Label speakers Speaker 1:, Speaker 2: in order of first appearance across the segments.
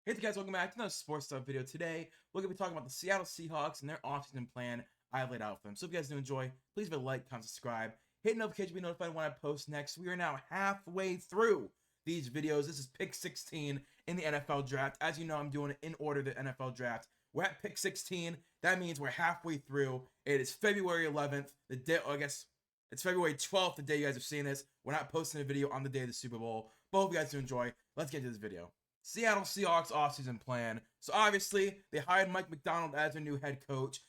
Speaker 1: Hey guys, welcome back to another sports stuff video. Today, we're going to be talking about the Seattle Seahawks and their offseason plan I have laid out for them. So if you guys do enjoy, please leave a like, comment, subscribe, hit notification to be notified when I post next. We are now halfway through these videos. This is pick 16 in the NFL draft. As you know, I'm doing it in order the NFL draft. We're at pick 16. That means we're halfway through. It is February 11th. The day, I guess it's February 12th, the day you guys are seeing this. We're not posting a video on the day of the Super Bowl. But hope you guys do enjoy. Let's get into this video. Seattle Seahawks offseason plan. So obviously, they hired Mike Macdonald as their new head coach.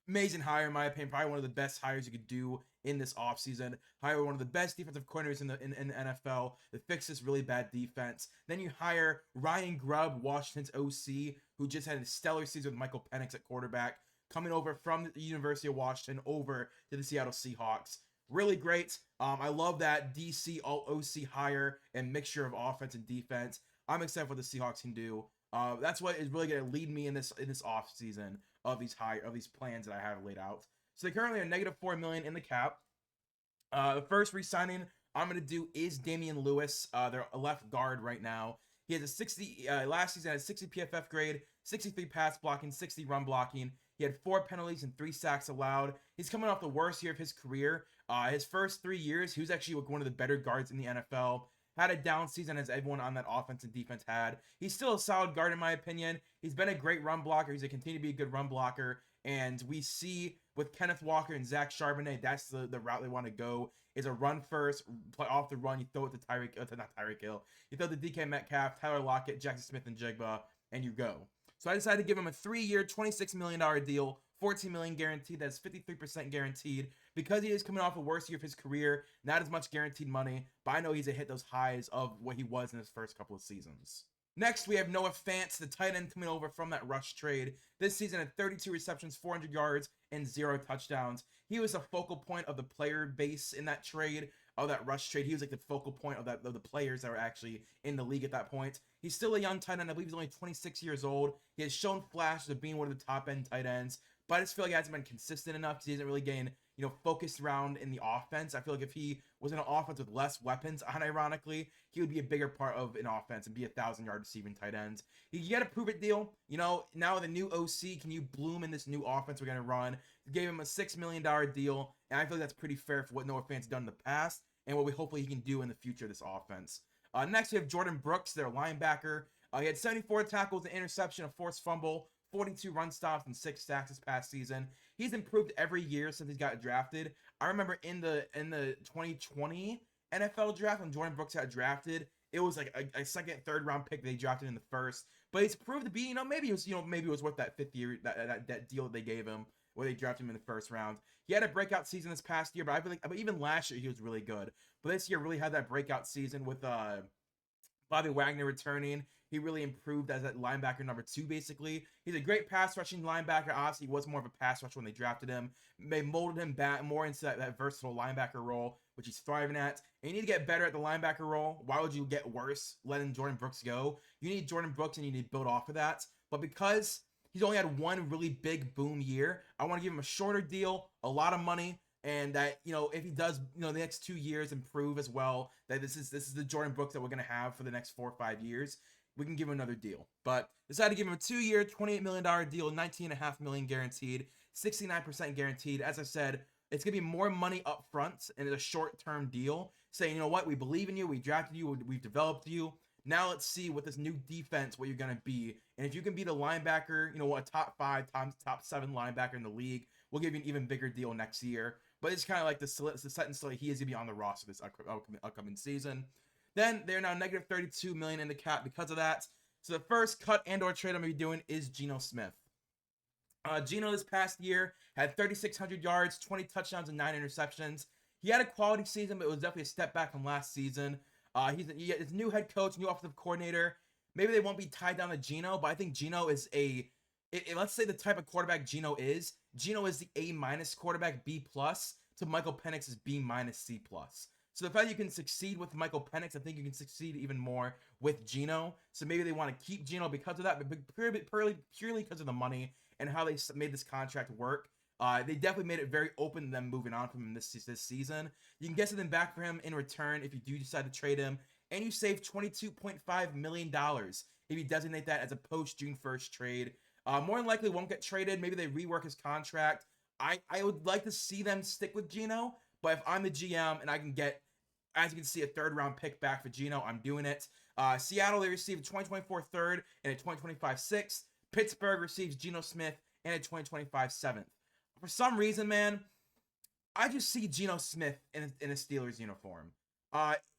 Speaker 1: Amazing hire, in my opinion. Probably one of the best hires you could do in this offseason. Hire one of the best defensive coordinators in the NFL to fix this really bad defense. Then you hire Ryan Grubb, Washington's OC, who just had a stellar season with Michael Penix at quarterback, coming over from the University of Washington over to the Seattle Seahawks. Really great. I love that DC OC hire and mixture of offense and defense. I'm excited for what the Seahawks can do. That's what is really going to lead me in this off season of these plans that I have laid out. So they currently are -$4 million in the cap. The first re-signing I'm going to do is Damian Lewis, their left guard right now. He has a 60. Last season had a 60 PFF grade, 63 pass blocking, 60 run blocking. He had 4 penalties and 3 sacks allowed. He's coming off the worst year of his career. His first 3 years, he was actually one of the better guards in the NFL. Had a down season as everyone on that offense and defense had. He's still a solid guard in my opinion. He's been a great run blocker. He's going to continue to be a good run blocker. And we see with Kenneth Walker and Zach Charbonnet, that's the route they want to go. Is a run first, play off the run. You throw it to not Tyreek Hill. You throw it to DK Metcalf, Tyler Lockett, Jackson Smith, and Jigba, and you go. So I decided to give him a 3-year, $26 million deal, $14 million guaranteed. That's 53% guaranteed because he is coming off a worst year of his career. Not as much guaranteed money, but I know he's to hit those highs of what he was in his first couple of seasons. Next, we have Noah Fant, the tight end coming over from that rush trade. This season had 32 receptions, 400 yards, and 0 touchdowns. He was a focal point of the player base in that trade, of that rush trade. He was like the focal point of the players that were actually in the league at that point. He's still a young tight end. I believe he's only 26 years old. He has shown flashes of being one of the top end tight ends, but I just feel like he hasn't been consistent enough because he hasn't really gained, focused around in the offense. I feel like if he was in an offense with less weapons, unironically, he would be a bigger part of an offense and be a 1,000-yard receiving tight end. You got a prove it deal. Now the new OC, can you bloom in this new offense we're going to run? Gave him a $6 million deal, and I feel like that's pretty fair for what Noah Fant's done in the past and what we hopefully he can do in the future of this offense. Next, we have Jordan Brooks, their linebacker. He had 74 tackles, an interception, a forced fumble, 42 run stops, and 6 sacks this past season. He's improved every year since he's got drafted. I remember in the 2020 NFL draft when Jordan Brooks got drafted, it was like a second, third round pick they drafted in the first. But he's proved to be, maybe it was worth that 5th year that deal that they gave him where they drafted him in the first round. He had a breakout season this past year, but I feel like even last year he was really good. But this year really had that breakout season with Bobby Wagner returning. He really improved as that linebacker number 2, basically. He's a great pass rushing linebacker. Obviously, he was more of a pass rusher when they drafted him. They molded him back more into that versatile linebacker role, which he's thriving at. And you need to get better at the linebacker role. Why would you get worse letting Jordan Brooks go? You need Jordan Brooks and you need to build off of that. But because he's only had one really big boom year, I want to give him a shorter deal, a lot of money, and that, if he does, the next 2 years improve as well, that this is the Jordan Brooks that we're going to have for the next 4 or 5 years, we can give him another deal. But decided to give him a 2-year, $28 million deal, $19.5 million guaranteed, 69% guaranteed. As I said, it's going to be more money up front and it's a short-term deal, saying, you know what, we believe in you, we drafted you, we've developed you. Now let's see with this new defense what you're going to be. And if you can be the linebacker, a top 5, top 7 linebacker in the league, we'll give you an even bigger deal next year. But it's kind of like the set and slate. He is going to be on the roster this upcoming season. Then they're now -$32 million in the cap because of that. So the first cut and or trade I'm going to be doing is Geno Smith. Geno this past year had 3,600 yards, 20 touchdowns, and 9 interceptions. He had a quality season, but it was definitely a step back from last season. He's a new head coach, new offensive coordinator. Maybe they won't be tied down to Geno, but I think Geno is let's say the type of quarterback Geno is. Geno is the A- quarterback, B+, to Michael Penix's B- C+. So the fact you can succeed with Michael Penix, I think you can succeed even more with Geno. So maybe they want to keep Geno because of that, but purely because of the money and how they made this contract work. They definitely made it very open to them moving on from him this season. You can get something back for him in return if you do decide to trade him and you save $22.5 million if you designate that as a post-June 1st trade. More than likely won't get traded. Maybe they rework his contract. I would like to see them stick with Geno, but if I'm the GM and I can get, as you can see, a third-round pick back for Geno, I'm doing it. Seattle, they received a 2024 third and a 2025 sixth. Pittsburgh receives Geno Smith and a 2025 seventh. For some reason, man, I just see Geno Smith in a Steelers uniform.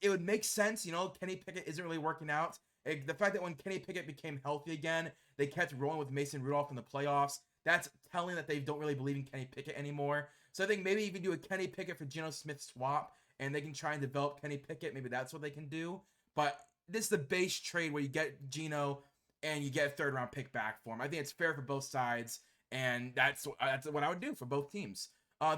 Speaker 1: It would make sense, Kenny Pickett isn't really working out. The fact that when Kenny Pickett became healthy again, they kept rolling with Mason Rudolph in the playoffs. That's telling that they don't really believe in Kenny Pickett anymore. So I think maybe you can do a Kenny Pickett for Geno Smith swap, and they can try and develop Kenny Pickett. Maybe that's what they can do. But this is the base trade where you get Geno and you get a third-round pick back for him. I think it's fair for both sides, and that's what I would do for both teams.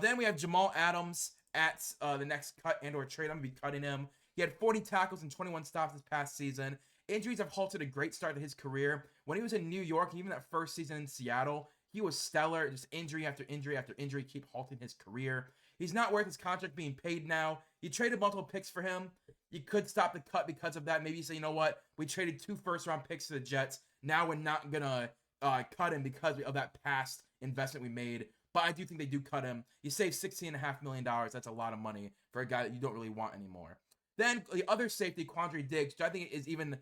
Speaker 1: Then we have Jamal Adams at the next cut and or trade. I'm going to be cutting him. He had 40 tackles and 21 stops this past season. Injuries have halted a great start to his career. When he was in New York, even that first season in Seattle, he was stellar. Just injury after injury after injury keep halting his career. He's not worth his contract being paid now. You traded multiple picks for him. You could stop the cut because of that. Maybe you say, you know what? We traded 2 first-round picks to the Jets. Now we're not going to cut him because of that past investment we made. But I do think they do cut him. You save $16.5 million. That's a lot of money for a guy that you don't really want anymore. Then the other safety, Quandre Diggs, which I think is even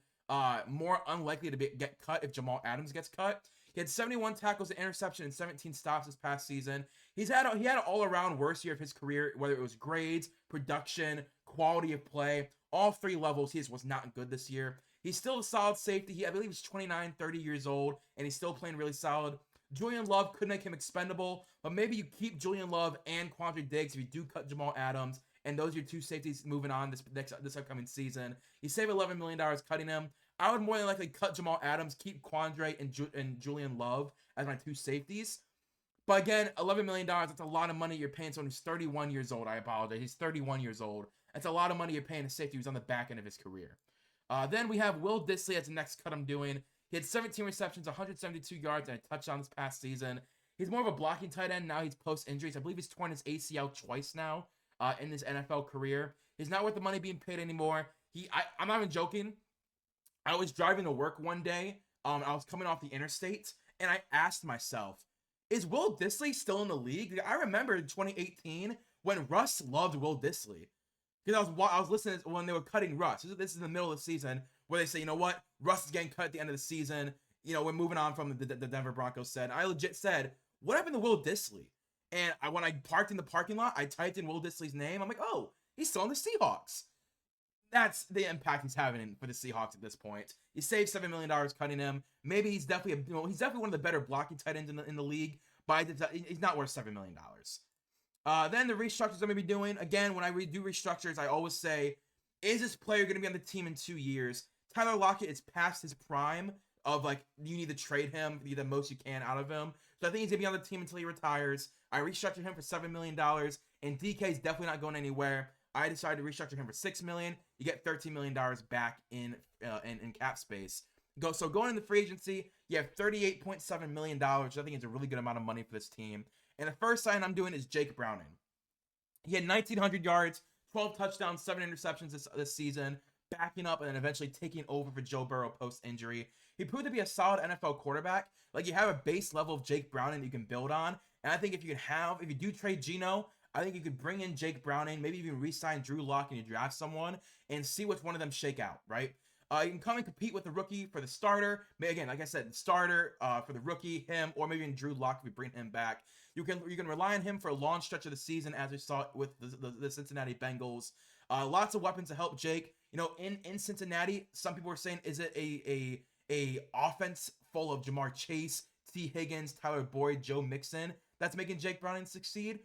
Speaker 1: more unlikely to get cut if Jamal Adams gets cut. He had 71 tackles, an interception, and 17 stops this past season. He had an all-around worst year of his career, whether it was grades, production, quality of play. All 3 levels, he just was not good this year. He's still a solid safety. I believe he's 29, 30 years old, and he's still playing really solid. Julian Love could make him expendable, but maybe you keep Julian Love and Quandre Diggs if you do cut Jamal Adams, and those are your 2 safeties moving on this upcoming season. You save $11 million cutting him. I would more than likely cut Jamal Adams, keep Quandre and Julian Love as my 2 safeties. But again, $11 million, that's a lot of money you're paying someone who's 31 years old. I apologize. He's 31 years old. That's a lot of money you're paying a safety who's on the back end of his career. Then we have Will Dissly as the next cut I'm doing. He had 17 receptions, 172 yards, and a touchdown this past season. He's more of a blocking tight end. Now he's post-injuries. I believe he's torn his ACL twice now in his NFL career. He's not worth the money being paid anymore. I'm not even joking. I was driving to work one day. I was coming off the interstate, and I asked myself, is Will Dissly still in the league? I remember in 2018 when Russ loved Will Dissly. Because I was listening when they were cutting Russ. This is the middle of the season where they say, you know what? Russ is getting cut at the end of the season. We're moving on from the Denver Broncos said. I legit said, what happened to Will Dissly? And when I parked in the parking lot, I typed in Will Dissly's name. I'm like, oh, he's still on the Seahawks. That's the impact he's having for the Seahawks at this point. You save $7 million cutting him. Maybe he's definitely one of the better blocking tight ends in the league, but he's not worth $7 million. Then the restructures I'm going to be doing, again, when I do restructures, I always say, is this player going to be on the team in 2 years? Tyler Lockett is past his prime of, you need to trade him, get the most you can out of him. So I think he's going to be on the team until he retires. I restructured him for $7 million, and DK is definitely not going anywhere. I decided to restructure him for $6 million. You get $13 million back in cap space. So going into free agency, you have $38.7 million, which I think is a really good amount of money for this team. And the first sign I'm doing is Jake Browning. He had 1,900 yards, 12 touchdowns, 7 interceptions this season, backing up and then eventually taking over for Joe Burrow post-injury. He proved to be a solid NFL quarterback. You have a base level of Jake Browning that you can build on. And I think if you do trade Geno, I think you could bring in Jake Browning, maybe even re-sign Drew Lock and you draft someone and see which one of them shake out, right? You can come and compete with the rookie for the starter. Again, like I said, the starter for the rookie, him, or maybe even Drew Lock if we bring him back. You can rely on him for a long stretch of the season, as we saw with the Cincinnati Bengals. Lots of weapons to help Jake. In Cincinnati, some people were saying, is it a offense full of Jamar Chase, T. Higgins, Tyler Boyd, Joe Mixon that's making Jake Browning succeed?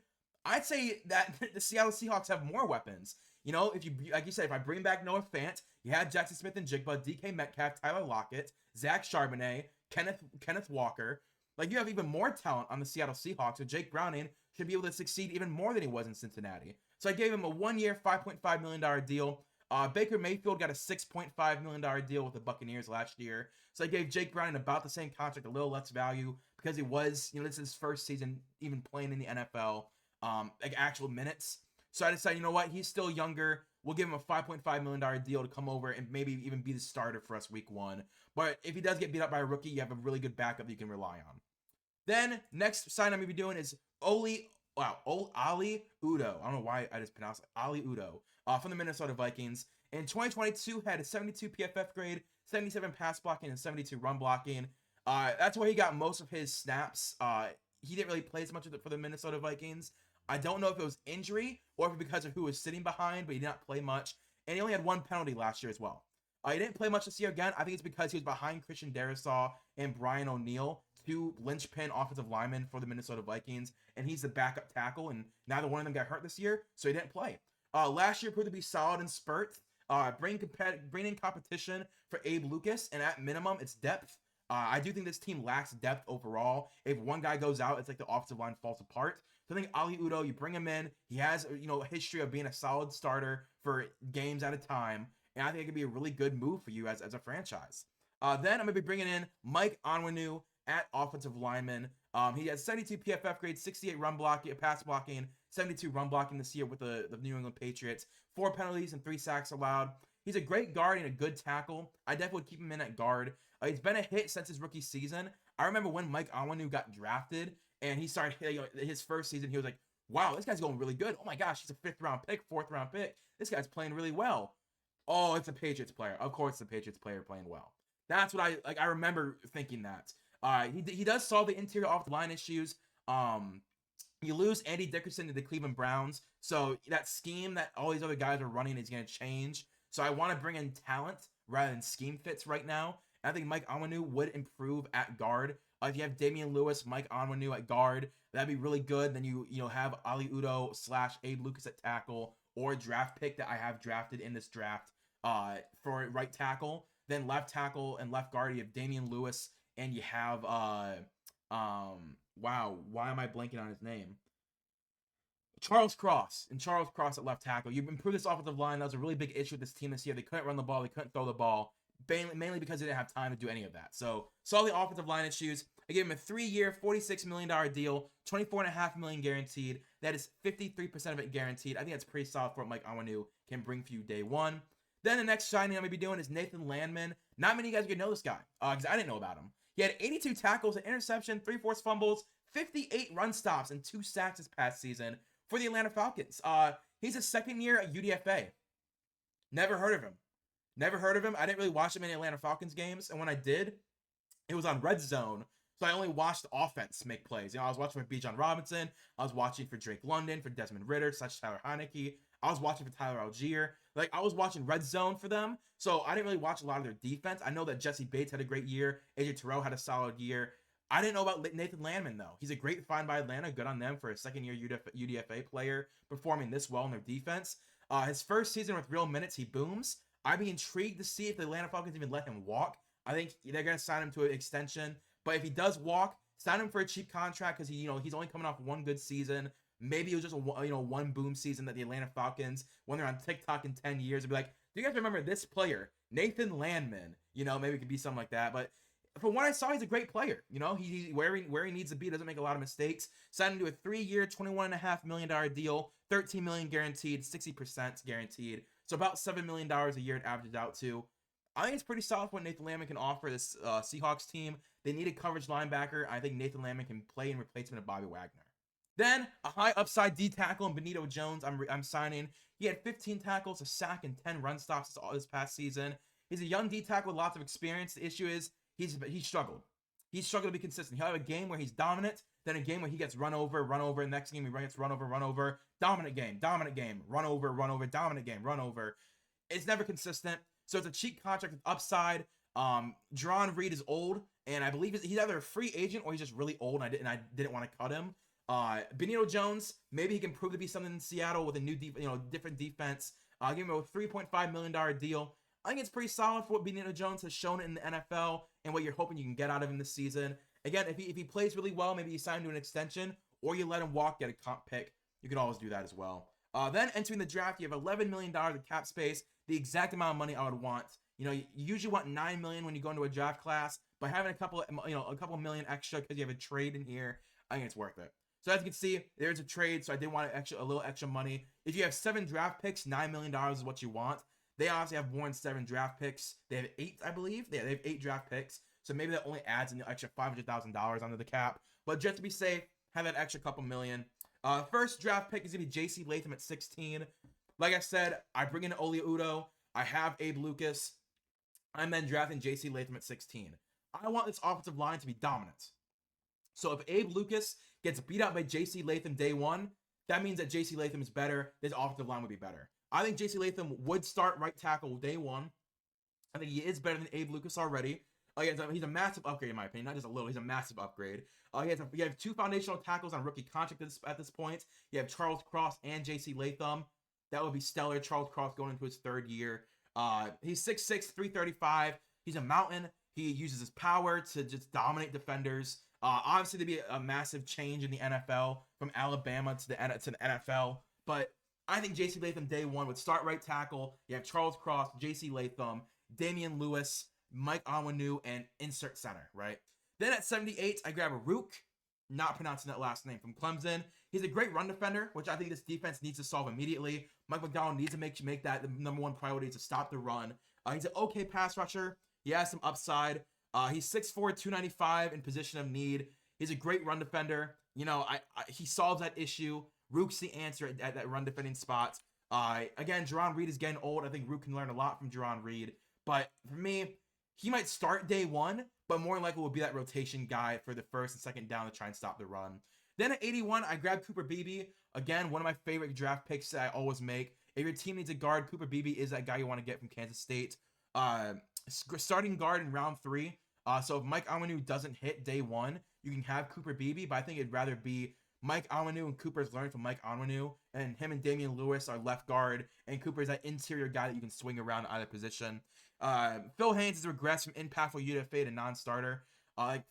Speaker 1: I'd say that the Seattle Seahawks have more weapons. If you, like you said, if I bring back Noah Fant, you had Jackson Smith and Jigba, DK Metcalf, Tyler Lockett, Zach Charbonnet, Kenneth Walker. You have even more talent on the Seattle Seahawks, so Jake Browning should be able to succeed even more than he was in Cincinnati. So I gave him a 1-year, $5.5 million deal. Baker Mayfield got a $6.5 million deal with the Buccaneers last year. So I gave Jake Browning about the same contract, a little less value, because he was, this is his first season even playing in the NFL, actual minutes. So I decided, you know what, he's still younger. we'll give him a $5.5 million deal to come over and maybe even be the starter for us week 1. But if he does get beat up by a rookie, you have a really good backup you can rely on. Then next sign I'm going to be doing is Ali Udo. I don't know why I just pronounced it. Ali Udo from the Minnesota Vikings. In 2022, had a 72 PFF grade, 77 pass blocking, and 72 run blocking. That's where he got most of his snaps. He didn't really play as much for the Minnesota Vikings. I don't know if it was injury or if it because of who was sitting behind, but he did not play much. And he only had 1 penalty last year as well. He didn't play much this year again. I think it's because he was behind Christian Darrisaw and Brian O'Neill, 2 linchpin offensive linemen for the Minnesota Vikings, and he's the backup tackle, and neither one of them got hurt this year, so he didn't play. Last year proved to be solid in spurts. Bring in competition for Abe Lucas, and at minimum, it's depth. I do think this team lacks depth overall. If one guy goes out, it's like the offensive line falls apart. So I think Ali Udo, you bring him in. He has a history of being a solid starter for games at a time, and I think it could be a really good move for you as a franchise. Then I'm going to be bringing in Mike Onwenu at offensive lineman. He has 72 PFF grade, 68 run blocking, pass blocking, 72 run blocking this year with the New England Patriots. 4 penalties and 3 sacks allowed. He's a great guard and a good tackle. I definitely would keep him in at guard. He's been a hit since his rookie season. I remember when Mike Onwenu got drafted and he started his first season, he was like, wow, this guy's going really good. Oh my gosh, he's a 5th round pick, 4th round pick. This guy's playing really well. Oh, it's a Patriots player. Of course, it's a Patriots player playing well. That's what I remember thinking that. He does solve the interior offensive line issues. You lose Andy Dickerson to the Cleveland Browns, so that scheme that all these other guys are running is going to change. So I want to bring in talent rather than scheme fits right now. And I think Mike Onwenu would improve at guard. If you have Damian Lewis, Mike Onwenu at guard, that'd be really good. Then you have Ali Udo / Abe Lucas at tackle, or a draft pick that I have drafted in this draft for right tackle. Then left tackle and left guard, you have Damian Lewis, and you have wow, why am I blanking on his name? Charles Cross at left tackle. You've improved this offensive line. That was a really big issue with this team this year. They couldn't run the ball. They couldn't throw the ball, mainly because they didn't have time to do any of that. So solve the offensive line issues. I gave him a 3-year, $46 million deal, $24.5 million guaranteed. That is 53% of it guaranteed. I think that's pretty solid for what Mike Onwenu can bring for you day one. Then the next signing I'm going to be doing is Nathan Landman. Not many of you guys are going to know this guy because I didn't know about him. He had 82 tackles, an interception, 3 forced fumbles, 58 run stops, and 2 sacks this past season for the Atlanta Falcons. He's a 2nd year at UDFA. Never heard of him. I didn't really watch him in Atlanta Falcons games, and when I did, it was on Red Zone. So I only watched the offense make plays. I was watching for Bijan Robinson. I was watching for Drake London, for Desmond Ridder, / Tyler Heineke. I was watching for Tyler Algier. I was watching Red Zone for them. So I didn't really watch a lot of their defense. I know that Jesse Bates had a great year. AJ Terrell had a solid year. I didn't know about Nathan Landman, though. He's a great find by Atlanta. Good on them for a 2nd-year UDFA player performing this well in their defense. His first season with real minutes, he booms. I'd be intrigued to see if the Atlanta Falcons even let him walk. I think they're going to sign him to an extension. But if he does walk, sign him for a cheap contract because he's only coming off 1 good season. Maybe it was just a one boom season that the Atlanta Falcons, when they're on TikTok in 10 years, will be like, do you guys remember this player, Nathan Landman? Maybe it could be something like that. But from what I saw, he's a great player. He's where he needs to be, doesn't make a lot of mistakes. Signed him to a 3-year, $21.5 million deal, $13 million guaranteed, 60% guaranteed. So about $7 million a year it averages out to. I think it's pretty solid for what Nathan Landman can offer this Seahawks team. They need a coverage linebacker. I think Nathan Landman can play in replacement of Bobby Wagner. Then a high upside D tackle in Benito Jones. I'm signing. He had 15 tackles, a sack, and 10 run stops this past season. He's a young D tackle with lots of experience. The issue is he's struggled. He's struggled to be consistent. He'll have a game where he's dominant, then a game where he gets run over. Next game he gets run over. Dominant game, run over, dominant game, run over. It's never consistent. So it's a cheap contract with upside. Jerron Reed is old, and I believe he's either a free agent or he's just really old, and I didn't want to cut him. Benito Jones, maybe he can prove to be something in Seattle with a new different defense. Give him a $3.5 million deal. I think it's pretty solid for what Benito Jones has shown in the NFL and what you're hoping you can get out of him this season. Again, if he plays really well, maybe you sign him to an extension, or you let him walk, get a comp pick. You can always do that as well. Then entering the draft, you have $11 million in cap space, the exact amount of money I would want. You usually want $9 million when you go into a draft class, but having a couple million extra because you have a trade in here, I think it's worth it. So as you can see, there's a trade. So I did want a little extra money. If you have 7 draft picks, $9 million is what you want. They obviously have more than 7 draft picks. They have 8, I believe. Yeah, they have 8 draft picks. So maybe that only adds an extra $500,000 under the cap. But just to be safe, have that extra couple million. First draft pick is going to be J.C. Latham at 16. Like I said, I bring in Oli Udoh. I have Abe Lucas. I'm then drafting J.C. Latham at 16. I want this offensive line to be dominant. So if Abe Lucas gets beat out by J.C. Latham day one, that means that J.C. Latham is better. This offensive line would be better. I think J.C. Latham would start right tackle day one. I think he is better than Abe Lucas already. He's a massive upgrade in my opinion, not just a little. He's a massive upgrade. You have 2 foundational tackles on rookie contract at this point. You have Charles Cross and J.C. Latham. That would be stellar. Charles Cross going into his 3rd year. He's 6'6", 335. He's a mountain. He uses his power to just dominate defenders. Obviously, there'd be a massive change in the NFL from Alabama to the NFL. But I think J.C. Latham day one would start right tackle. You have Charles Cross, J.C. Latham, Damian Lewis, Mike Onwenu, and insert center, right? Then at 78, I grab a Rook, not pronouncing that last name, from Clemson. He's a great run defender, which I think this defense needs to solve immediately. Mike McDonald needs to make that the number 1 priority to stop the run. He's an okay pass rusher. He has some upside. He's 6'4", 295 in position of need. He's a great run defender. You know, he solves that issue. Rook's the answer at that run defending spot. Again, Jerron Reed is getting old. I think Rook can learn a lot from Jerron Reed. But for me, he might start day one, but more than likely will be that rotation guy for the first and second down to try and stop the run. Then at 81, I grabbed Cooper Beebe. Again, one of my favorite draft picks that I always make. If your team needs a guard, Cooper Beebe is that guy you want to get from Kansas State. Starting guard in round 3. So if Mike Onwenu doesn't hit day one, you can have Cooper Beebe, but I think it'd rather be Mike Onwenu and Cooper's learned from Mike Onwenu, and him and Damian Lewis are left guard, and Cooper's that interior guy that you can swing around either position. Phil Haynes has regressed from impactful UDFA to non-starter.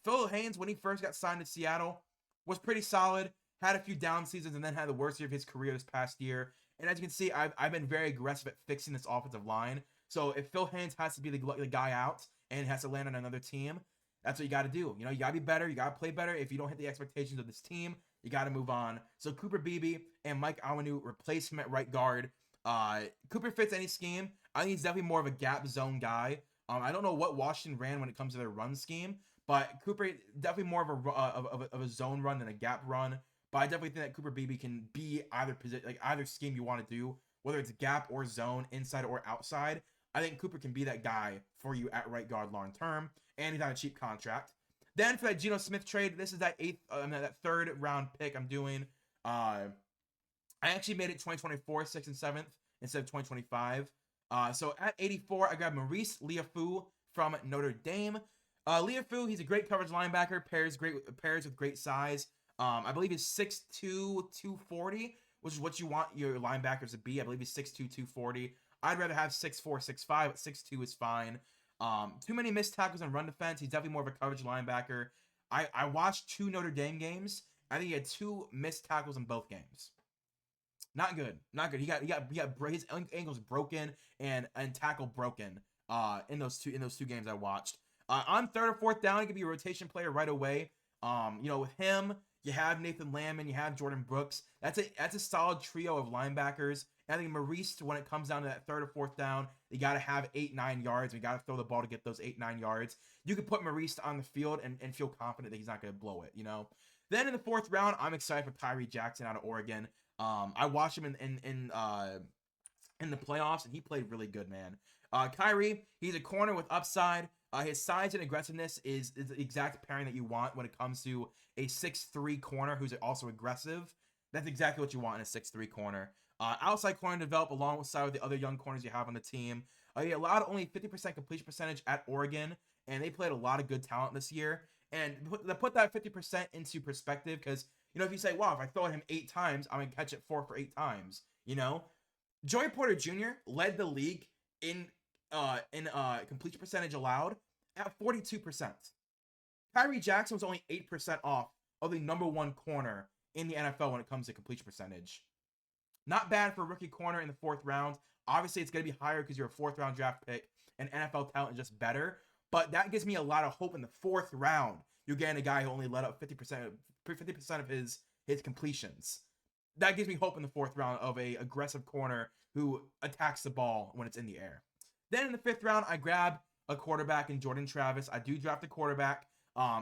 Speaker 1: Phil Haynes, when he first got signed to Seattle, was pretty solid, had a few down seasons, and then had the worst year of his career this past year. And as you can see, I've been very aggressive at fixing this offensive line. So if Phil Haynes has to be the guy out and has to land on another team, that's what you got to do. You know, you got to be better. You got to play better. If you don't hit the expectations of this team, you got to move on. So Cooper Beebe and Mike Onwenu replace him at right guard. Cooper fits any scheme. I think he's definitely more of a gap zone guy. I don't know what Washington ran when it comes to their run scheme, but Cooper definitely more of a zone run than a gap run. But I definitely think that Cooper Beebe can be either position, like either scheme you want to do, whether it's gap or zone, inside or outside. I think Cooper can be that guy for you at right guard long term, and he's on a cheap contract. Then for that Geno Smith trade, this is that that 3rd round pick I'm doing. I actually made it 2024, 6th and 7th instead of 2025. So at 84, I grabbed Maurice Liafu from Notre Dame. Liafu, he's a great coverage linebacker, pairs with great size. I believe he's 6'2", 240, which is what you want your linebackers to be. I believe he's 6'2", 240. I'd rather have 6'4", 6'5", but 6'2" is fine. Too many missed tackles and run defense. He's definitely more of a coverage linebacker. I watched 2 Notre Dame games. I think he had 2 missed tackles in both games. Not good. Not good. He got his ankles broken and tackle broken in those two games I watched. On 3rd or 4th down, he could be a rotation player right away. With him, you have Nathan Landman, you have Jordan Brooks. That's a solid trio of linebackers. And I think Maurice, when it comes down to that 3rd or 4th down, you got to have 8-9 yards. You got to throw the ball to get those 8-9 yards. You could put Maurice on the field and feel confident that he's not going to blow it, you know. Then in the 4th round, I'm excited for Tyree Jackson out of Oregon. I watched him in the playoffs, and he played really good, man. Kyrie, he's a corner with upside. His size and aggressiveness is the exact pairing that you want when it comes to a 6'3" corner who's also aggressive. That's exactly what you want in a 6'3" corner. Outside corner develop alongside with the other young corners you have on the team. He allowed only 50% completion percentage at Oregon, and they played a lot of good talent this year. And put that 50% into perspective, because, you know, if you say, wow, if I throw at him 8 times, I'm going to catch it 4 for 8 times, you know? Joey Porter Jr. led the league in completion percentage allowed at 42%. Tyree Jackson was only 8% off of the number 1 corner in the NFL when it comes to completion percentage. Not bad for a rookie corner in the 4th round. Obviously, it's going to be higher because you're a 4th round draft pick, and NFL talent is just better. But that gives me a lot of hope in the 4th round. You're getting a guy who only let up 50% of his completions. That gives me hope in the 4th round of a aggressive corner who attacks the ball when it's in the air. Then in the 5th round, I grab a quarterback in Jordan Travis. I do draft a quarterback.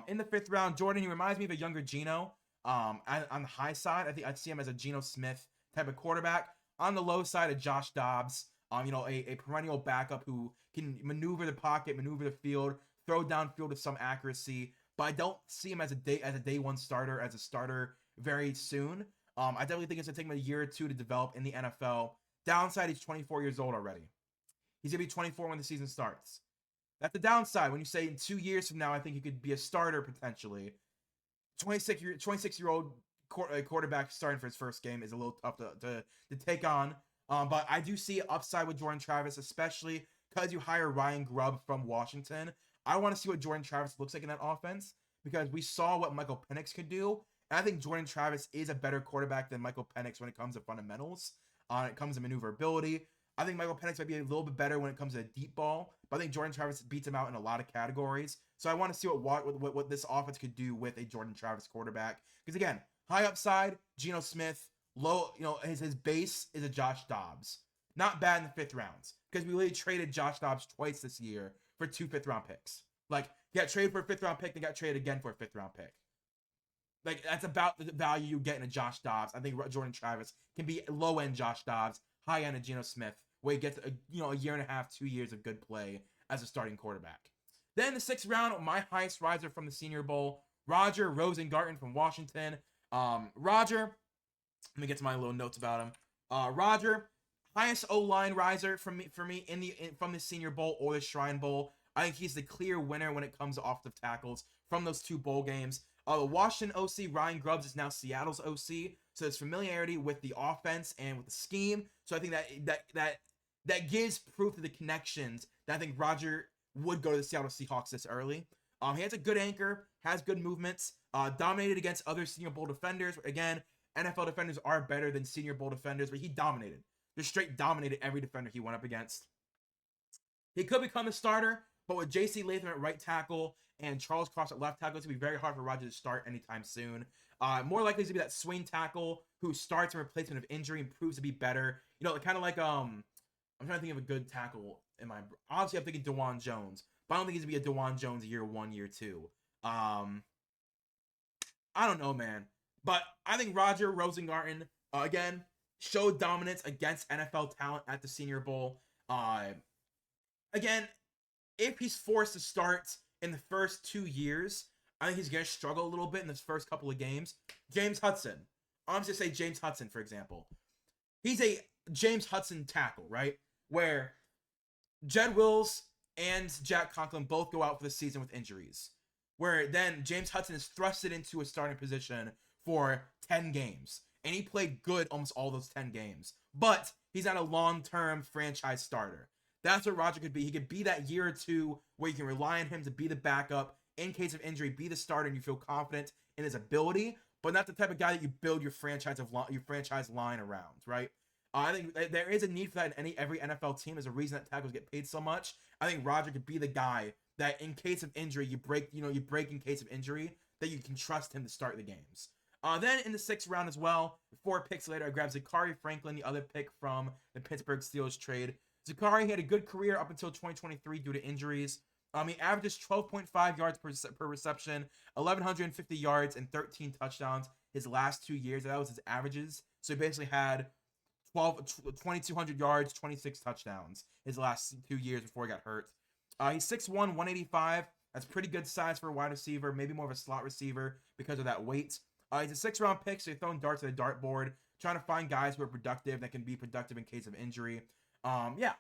Speaker 1: In the 5th round, Jordan, he reminds me of a younger Geno. On the high side, I think I'd see him as a Geno Smith type of quarterback. On the low side, a Josh Dobbs. A perennial backup who can maneuver the pocket, maneuver the field, throw downfield with some accuracy. But I don't see him as a day one starter, as a starter very soon. I definitely think it's gonna take him a year or two to develop in the NFL. Downside, he's 24 years old already. He's gonna be 24 when the season starts. That's the downside. When you say in 2 years from now, I think he could be a starter potentially. 26-year-old quarterback starting for his first game is a little tough to take on. But I do see upside with Jordan Travis, especially because you hire Ryan Grubb from Washington. I want to see what Jordan Travis looks like in that offense because we saw what Michael Penix could do. And I think Jordan Travis is a better quarterback than Michael Penix when it comes to fundamentals. It comes to maneuverability. I think Michael Penix might be a little bit better when it comes to deep ball, but I think Jordan Travis beats him out in a lot of categories. So I want to see what this offense could do with a Jordan Travis quarterback. Because again, high upside, Geno Smith. Low, his base is a Josh Dobbs. Not bad in the 5th rounds because we really traded Josh Dobbs twice this year for 2 5th-round picks. Like, he got traded for a 5th-round pick, then got traded again for a 5th-round pick. Like, that's about the value you get in a Josh Dobbs. I think Jordan Travis can be low-end Josh Dobbs, high-end of Geno Smith, where he gets a year and a half, 2 years of good play as a starting quarterback. Then in the 6th round, my highest riser from the Senior Bowl, Roger Rosengarten from Washington. Roger, let me get to my little notes about him. Roger, highest O-line riser from me from the Senior Bowl or the Shrine Bowl. I think he's the clear winner when it comes to offensive tackles from those 2 bowl games. The Washington OC, Ryan Grubbs, is now Seattle's OC, so there's familiarity with the offense and with the scheme. So I think that gives proof of the connections that I think Roger would go to the Seattle Seahawks this early. He has a good anchor, has good movements, dominated against other Senior Bowl defenders. Again, NFL defenders are better than Senior Bowl defenders, but he dominated. Just straight dominated every defender he went up against. He could become a starter, but with J.C. Latham at right tackle and Charles Cross at left tackle, it's going to be very hard for Roger to start anytime soon. More likely to be that swing tackle who starts in replacement of injury and proves to be better. Kind of like, I'm trying to think of a good tackle in my... Obviously, I'm thinking DeJuan Jones, but I don't think he's going to be a DeJuan Jones year 1, year 2. I don't know, man. But I think Roger Rosengarten, again, showed dominance against NFL talent at the Senior Bowl. Again, if he's forced to start in the first 2 years, I think he's going to struggle a little bit in this first couple of games. James Hudson. I'm just going to say James Hudson, for example. He's a James Hudson tackle, right? Where Jed Wills and Jack Conklin both go out for the season with injuries. Where then James Hudson is thrusted into a starting position for 10 games. And he played good almost all those 10 games. But he's not a long-term franchise starter. That's what Roger could be. He could be that year or two where you can rely on him to be the backup, in case of injury, be the starter, and you feel confident in his ability, but not the type of guy that you build your franchise line around, right? I think there is a need for that in every NFL team. There's a reason that tackles get paid so much. I think Roger could be the guy that in case of injury, you break in case of injury, that you can trust him to start the games. Then in the 6th round as well, 4 picks later, I grabbed Zachary Franklin, the other pick from the Pittsburgh Steelers trade. Zachary had a good career up until 2023 due to injuries. He averages 12.5 yards per reception, 1,150 yards, and 13 touchdowns his last 2 years. That was his averages. So he basically had 2,200 yards, 26 touchdowns his last 2 years before he got hurt. He's 6'1", 185. That's pretty good size for a wide receiver, maybe more of a slot receiver because of that weight. He's a 6th-round pick, so you're throwing darts at the dartboard, trying to find guys who are productive, that can be productive in case of injury. Yeah,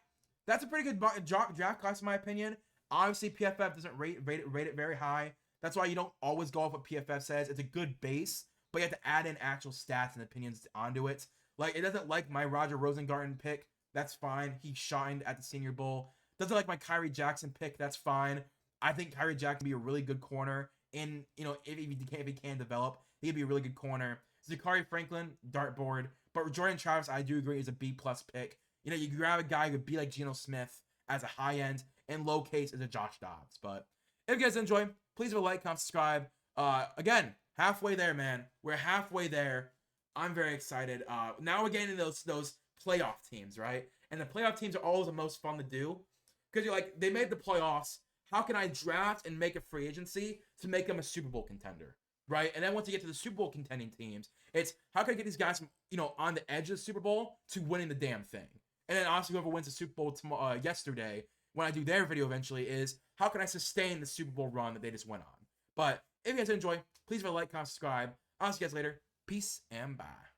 Speaker 1: that's a pretty good draft class in my opinion. Obviously, PFF doesn't rate it very high. That's why you don't always go off what PFF says. It's a good base, but you have to add in actual stats and opinions onto it. Like, it doesn't like my Roger Rosengarten pick. That's fine. He shined at the Senior Bowl. Doesn't like my Kyrie Jackson pick. That's fine. I think Kyrie Jackson can be a really good corner. And, if he can develop, he could be a really good corner. Zachary Franklin, dartboard. But Jordan Travis, I do agree, is a B+ pick. You grab a guy who could be like Geno Smith as a high end, and low case as a Josh Dobbs. But if you guys enjoy, please leave a like, comment, subscribe. Again, halfway there, man. We're halfway there. I'm very excited. Now we're getting those playoff teams, right? And the playoff teams are always the most fun to do because you're like, they made the playoffs. How can I draft and make a free agency to make them a Super Bowl contender, right? And then once you get to the Super Bowl contending teams, it's how can I get these guys from on the edge of the Super Bowl to winning the damn thing? And then obviously whoever wins the Super Bowl yesterday, when I do their video eventually, is how can I sustain the Super Bowl run that they just went on? But if you guys enjoy, please leave a like, comment, subscribe. I'll see you guys later. Peace and bye.